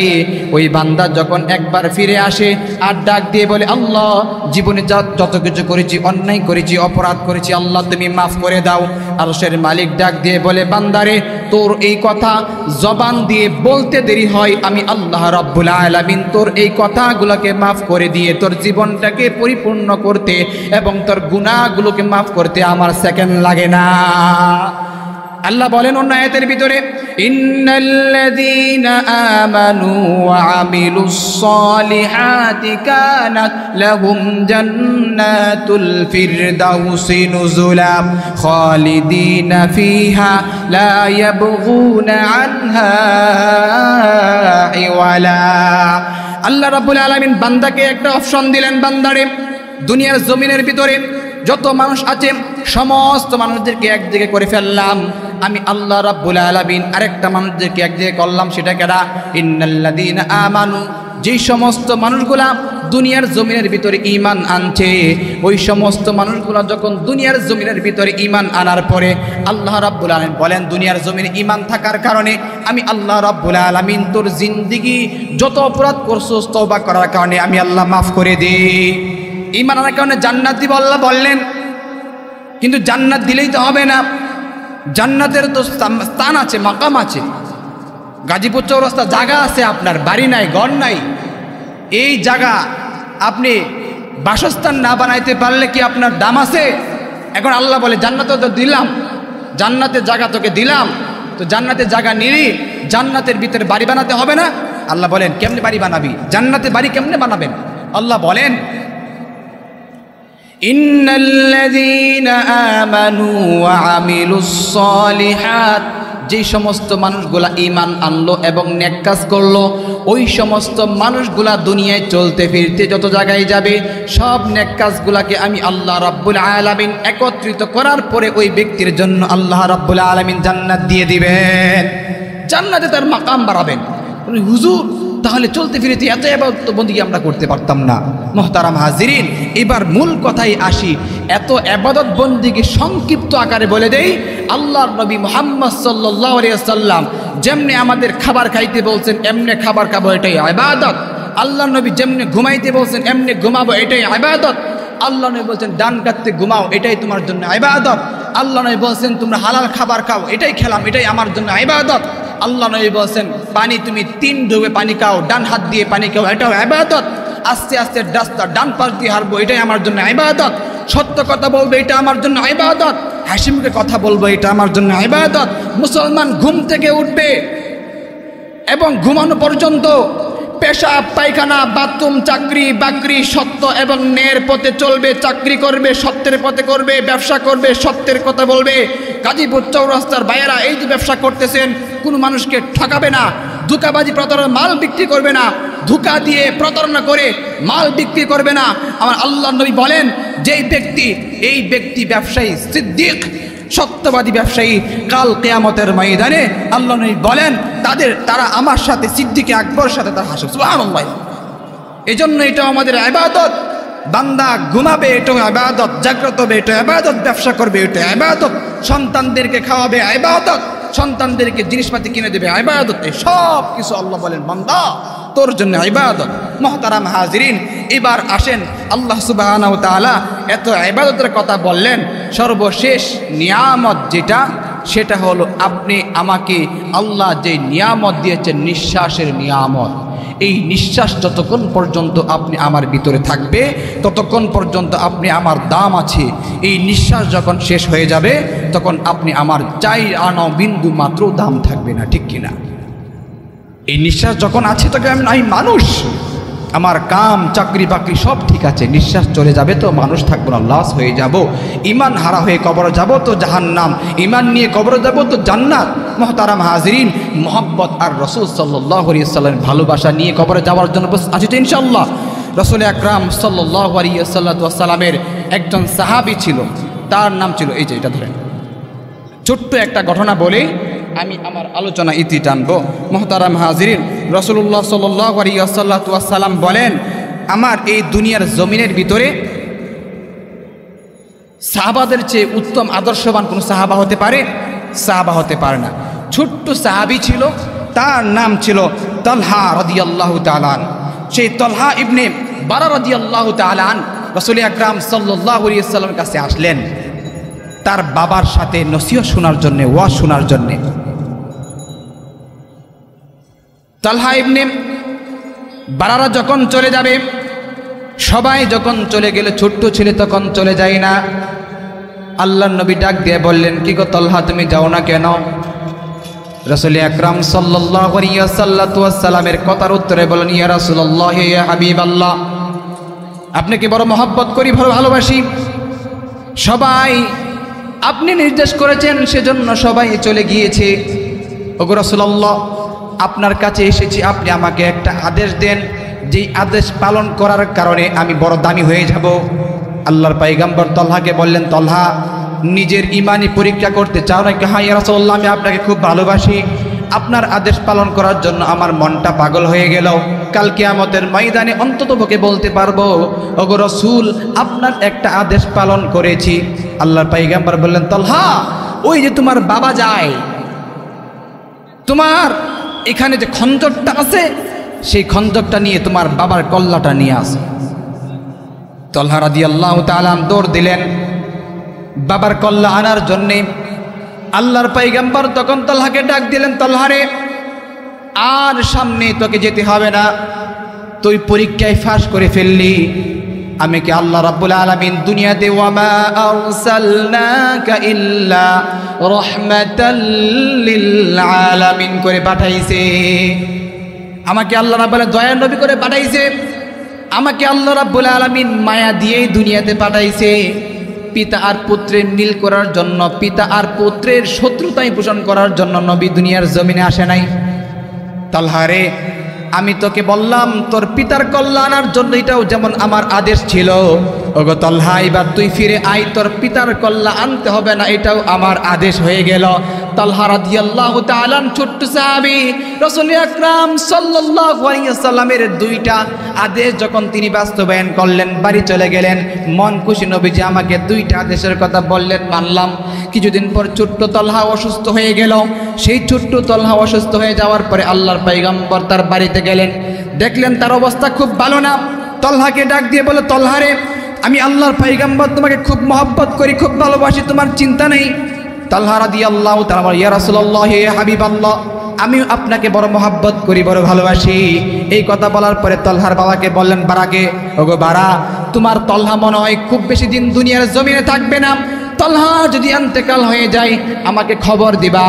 ওই বান্দা যখন একবার ফিরে আসে আর ডাক দিয়ে বলে আল্লাহ জীবনে যত কিছু করেছি, অন্যায় করেছি, অপরাধ করেছি, আল্লাহ তুমি মাফ করে দাও। আরশের মালিক ডাক দিয়ে বলে বান্দারে, তোর এই কথা জবান দিয়ে বলতে দেরি হয়, আমি আল্লাহ রাব্বুল আলামিন তোর এই কথাগুলোকে মাফ করে দিয়ে তোর জীবনটাকে পরিপূর্ণ করতে এবং তোর গুনাহগুলোকে মাফ করতে আমার সেকেন্ড লাগে না। আল্লাহ বলেন অন্য আয়াতের ভিতরে ইন্নাল্লাযীনা আমানু ওয়া আমিলুস সালিহাতি কানাত লাহুম জান্নাতুল ফিরদাউসি নুজুলা খালিদিনা ফিহা লা ইয়াবগুনা আনহা ইওয়ালা। আল্লাহ রাব্বুল আলামিন বান্দাকে একটা অপশন দিলেন, বান্দারে দুনিয়ার জমিনের ভিতরে যত মানুষ আছে সমস্ত মানুষদেরকে এক জায়গায় করে ফেললাম, আমি আল্লাহ রাব্বুল আলামিন আরেকটা মানুষদেরকে এক জায়গায় করলাম, সেটা কেডা? ইন্নাল্লাযীনা আমানু। যেই সমস্ত মানুষগুলা দুনিয়ার জমিনের ভিতরে ঈমান আনছে, ওই সমস্ত মানুষগুলা যখন দুনিয়ার জমিনের ভিতরে ঈমান আনার পরে আল্লাহ রাব্বুল আলামিন বলেন দুনিয়ার জমিনে ঈমান থাকার কারণে আমি আল্লাহ রাব্বুল আলামিন তোর জিন্দেগি যত অপরাধ করছস তওবা করার কারণে আমি আল্লাহ মাফ করে দিই। ঈমান আনার কারণে জান্নাত দিব। আল্লাহ বললেন কিন্তু জান্নাত দিলেই তো হবে না, জান্নাতের তো স্থান আছে, মাকাম আছে। গাজীপুর চৌরাস্তা জায়গা আছে, আপনার বাড়ি নাই, ঘর নাই, এই জায়গা আপনি বাসস্থান না বানাইতে পারলে কি আপনার দাম আছে? এখন আল্লাহ বলে জান্নাতে তো দিলাম, জান্নাতের জায়গা তোকে দিলাম, তো জান্নাতের জায়গা নিলি, জান্নাতের ভিতরে বাড়ি বানাতে হবে না? আল্লাহ বলেন কেমনে বাড়ি বানাবি, জান্নাতে বাড়ি কেমনে বানাবেন? আল্লাহ বলেন ইন্নাল্লাযীনা আমানু ওয়া আমিলুস সালিহাত, যে সমস্ত মানুষগুলা ঈমান আনলো এবং নেক কাজ করলো, ওই সমস্ত মানুষগুলা দুনিয়ায় চলতে ফিরতে যত জায়গায় যাবে, সব নেক কাজগুলাকে আমি আল্লাহ রাব্বুল আলামিন একত্রিত করার পরে ওই ব্যক্তির জন্য আল্লাহ রাব্বুল আলামিন জান্নাত দিয়ে দিবেন, জান্নাতে তার মাকাম বাড়াবেন। হুজুর তাহলে চলতে ফিরতে এত ইবাদত বন্দেগী আমরা করতে পারতাম না? মুহতারাম হাজিরিন, এবার মূল কথায় আসি। এত ইবাদত বন্দেগী সংক্ষিপ্ত আকারে বলে দেই, আল্লাহর নবী মুহাম্মদ সাল্লাল্লাহু আলাইহি ওয়াসাল্লাম যেমনি আমাদের খাবার খাইতে বলছেন এমনি খাবার খাবো, এটাই ইবাদত। আল্লাহর নবী যেমনি ঘুমাইতে বলছেন এমনি ঘুমাবো, এটাই ইবাদত। আল্লাহ নবী বলছেন ডান কাতে ঘুমাও, এটাই তোমার জন্য ইবাদত। আল্লাহ নবী বলছেন তোমরা হালাল খাবার খাও, এটাই খেলাম, এটাই আমার জন্য ইবাদত। আল্লাহ নবী বলছেন পানি তুমি 3 ঢোকে পানি খাও, ডান হাত দিয়ে পানি খাও, এটাও ইবাদত। আস্তে আস্তে রাস্তা ডান পাশ দিয়ে হারবো, এটাই আমার জন্য ইবাদত। সত্য কথা বলবো, এটা আমার জন্য ইবাদত। হাসি মুখে কথা বলবো, এটা আমার জন্য ইবাদত। মুসলমান ঘুম থেকে উঠবে এবং ঘুমানো পর্যন্ত পেশাব পায়খানা বাথরুম চাকরি বাকরি সত্য এবং ন্যায়ের পথে চলবে, চাকরি করবে সত্যের পথে করবে, ব্যবসা করবে সত্যের কথা বলবে। গাজীপুর চৌরাস্তার ভাইয়েরা এই যে ব্যবসা করতেছেন, কোনো মানুষকে ঠকাবে না, ধোঁকাবাজি প্রতারণা মাল বিক্রি করবে না, ধোঁকা দিয়ে প্রতারণা করে মাল বিক্রি করবে না। আমার আল্লাহ নবী বলেন যেই ব্যক্তি, এই ব্যক্তি ব্যবসায়ী সিদ্দিক সত্যবাদী ব্যবসায়ী, কাল কিয়ামতের ময়দানে আল্লাহ নবী বলেন তারা আমার সাথে সিদ্দিকে আকবরের সাথে তারা হাসবে। সুবহানাল্লাহ। এজন্য এটা আমাদের ইবাদত। বান্দা ঘুমাবে, এটা ইবাদত, জাগ্রত হবে, এটা ইবাদত, ব্যবসা করবে, এটা ইবাদত, সন্তানদেরকে খাওয়াবে ইবাদত, সন্তানদেরকে জিনিসপাতি কিনে দেবে ইবাদত। এই সব কিছু আল্লাহ বলেন বান্দা তোর জন্য ইবাদত। মুহতারাম হাজিরিন, এবার আসেন আল্লাহ সুবহানাহু ওয়া তাআলা এত ইবাদতের কথা বললেন, সর্বশেষ নিয়ামত যেটা, সেটা হলো আপনি আমাকে আল্লাহ যে নিয়ামত দিয়েছেন, নিঃশ্বাসের নিয়ামত। এই নিঃশ্বাস যতক্ষণ পর্যন্ত আপনি আমার ভিতরে থাকবে ততক্ষণ পর্যন্ত আপনি আমার দাম আছে। এই নিঃশ্বাস যখন শেষ হয়ে যাবে তখন আপনি আমার 4 আনা বিন্দু মাত্র দাম থাকবে না, ঠিক কিনা? এই নিঃশ্বাস যখন আছে তখন আমি মানুষ, আমার কাম চাকরি বাকরি সব ঠিক আছে, নিঃশ্বাস চলে যাবে তো মানুষ থাকবো না, লাশ হয়ে যাব। ইমান হারা হয়ে কবরে যাব তো জাহান্নাম, ইমান নিয়ে কবরে যাব তো জান্নাত। মুহতারাম হাজিরিন, মোহাব্বত আর রাসূল সাল্লাল্লাহু আলাইহি ওয়াসাল্লামের ভালোবাসা নিয়ে কবরে যাওয়ার জন্য আছি তো ইনশাআল্লাহ। রাসূল আকরাম সাল্লাল্লাহু আলাইহি ওয়াসাল্লামের একজন সাহাবী ছিল, তার নাম ছিল, এই যে এটা ধরেন, ছোট্ট একটা ঘটনা বলে আমি আমার আলোচনা ইতি টানবো। মুহতারাম হাজিরিন, রাসূলুল্লাহ সাল্লাল্লাহু আলাইহি ওয়াসাল্লাম বলেন, আমার এই দুনিয়ার জমিনের ভিতরে সাহাবাদের চেয়ে উত্তম আদর্শবান কোন সাহাবা হতে পারে? সাহাবা হতে পারে না। ছোট্ট সাহাবী ছিল, তার নাম ছিল তালহা রাদিয়াল্লাহু তাআলা। সেই তালহা ইবনে বারা রাদিয়াল্লাহু তাআলা রাসূল আকরাম সাল্লাল্লাহু আলাইহি ওয়াসাল্লামের কাছে আসলেন তার বাবার সাথে নসিহত শোনার জন্য, ওয়াজ শোনার জন্য। তালহা ইবনে বারারা যখন চলে যাবে, সবাই যখন চলে গেলে, ছোট্ট ছেলে তখন চলে যায় না। আল্লাহর নবী ডাক দিয়ে বললেন, কি গো তালহা, তুমি যাও না কেন? রাসূল আকরাম সাল্লাল্লাহু আলাইহি ওয়াসাল্লামের কথার উত্তরে বলেন, ইয়া রাসূলুল্লাহ, ইয়া হাবিবাল্লাহ, আপনাকে বড় মহব্বত করি, ভালোবাসি। সবাই আপনি নির্দেশ করেছেন সেজন্য সবাই চলে গিয়েছে। ওগো রাসূলুল্লাহ, আপনার কাছে এসেছি, আপনি আমাকে একটা আদেশ দেন, যেই আদেশ পালন করার কারণে আমি বড় দামি হয়ে যাব। আল্লাহর পয়গম্বর তালহাকে বললেন, তালহা, নিজের ঈমানি পরীক্ষা করতে চাও নাকি? হ্যাঁ ইয়া রাসূলুল্লাহ, আমি আপনাকে খুব ভালোবাসি, আপনার আদেশ পালন করার জন্য আমার মনটা পাগল হয়ে গেল। কাল কিয়ামতের ময়দানে অন্ততপক্ষে বলতে পারবো, ওগো রাসূল, আপনার একটা আদেশ পালন করেছি। আল্লাহর পয়গম্বর বললেন, তালহা, ওই যে তোমার বাবা যায়, তোমার এখানে যে খঞ্জরটা আছে, সেই খঞ্জরটা নিয়ে তোমার বাবার কল্লাটা নিয়ে আসো। তালহা রাদিয়াল্লাহু তাআলা দৌড় দিলেন, বাবার কল্লা আনার জন্যে আল্লাহর পয়গম্বর তখন তলহাকে ডাক দিলেন, তলহারে আর সামনে তোকে যেতে হবে না, তুই পরীক্ষায় ফাঁস করে ফেললি। আমি কি আল্লাহ রাব্বুল আলামিন দুনিয়াতে ওয়ামা আরসালনাকা ইল্লা রাহমাতাল লিল আলামিন করে পাঠাইছে। আমাকে আল্লাহ রাব্বুল দয়ার নবী করে পাঠাইছে। আমাকে আল্লাহ রাব্বুল আলামিন মায়া দিয়েই দুনিয়াতে পাঠাইছে। পিতা আর পুত্রের মিল করার জন্য, পিতা আর পুত্রের শত্রুতাই পোষণ করার জন্য নবী দুনিয়ার জমিনে আসে নাই। তালহারে আমি তোকে বললাম তোর পিতার কল্যাণের জন্য, এটাও যেমন আমার আদেশ ছিল। ওগো তলহা, এবার তুই ফিরে আয়, তোর পিতার কল্যাণ আনতে হবে না, এটাও আমার আদেশ হয়ে গেল। তালহা রাদিয়াল্লাহু তাআলা ছোট্ট সাহাবী, রাসূল আকরাম সাল্লাল্লাহু আলাইহি ওয়াসাল্লামের দুইটা আদেশ যখন তিনি বাস্তবায়ন করলেন, বাড়ি চলে গেলেন মন খুশি। নবীজি আমাকে দুইটা আদেশের কথা বললেন, মানলাম। কিছুদিন পর ছোট্ট তলহা অসুস্থ হয়ে গেল। সেই ছোট্ট তলহা অসুস্থ হয়ে যাওয়ার পরে আল্লাহর পয়গম্বর তার বাড়িতে গেলেন, দেখলেন তার অবস্থা খুব ভালো না। তলহাকে ডাক দিয়ে বলে, তলহারে আমি আল্লাহর পয়গম্বর তোমাকে খুব মহব্বত করি, খুব ভালোবাসি, তোমার চিন্তা নেই। তালহা রাদিয়াল্লাহু তাআলা, ইয়া রাসূলুল্লাহ, ইয়া হাবিবাল্লাহ, আমিও আপনাকে বড় মহব্বত করি, বড় ভালোবাসি। এই কথা বলার পরে তলহার বাবাকে বললেন, বারাকে, ওগো বারা, তোমার তলহা মনে হয় খুব বেশি দিন দুনিয়ার জমিনে থাকবে না। তলহা যদি ইন্তেকাল হয়ে যায় আমাকে খবর দিবা,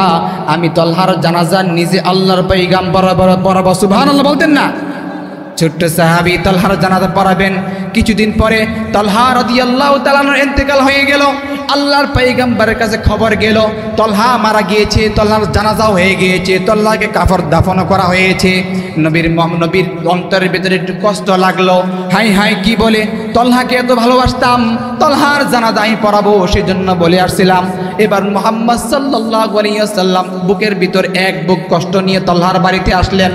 আমি তলহার জানাজা নিজে আল্লাহর পয়গম্বর পড়াবো। সুবহানাল্লাহ বলতেন না? ছোট্ট সাহাবী তলহার জানাজা পড়াবেন। কিছুদিন পরে তলহা রাদিয়াল্লাহু তাআলার ইন্তেকাল হয়ে গেল। আল্লাহর পয়গম্বরের কাছে খবর গেল তলহা মারা গিয়েছে, তলহার জানাজাও হয়ে গিয়েছে, তলহাকে কাফর দাফন করা হয়েছে। নবীর অন্তরের ভিতরে একটু কষ্ট লাগলো। হাই হাই, কি বলে, তলহাকে এত ভালোবাসতাম, তলহার জানাজা আমি পড়াবো, সেজন্য বলে আসছিলাম। এবার মুহাম্মদ সাল্লাল্লাহু আলাইহি ওয়াসাল্লাম বুকের ভিতর এক বুক কষ্ট নিয়ে তলহার বাড়িতে আসলেন।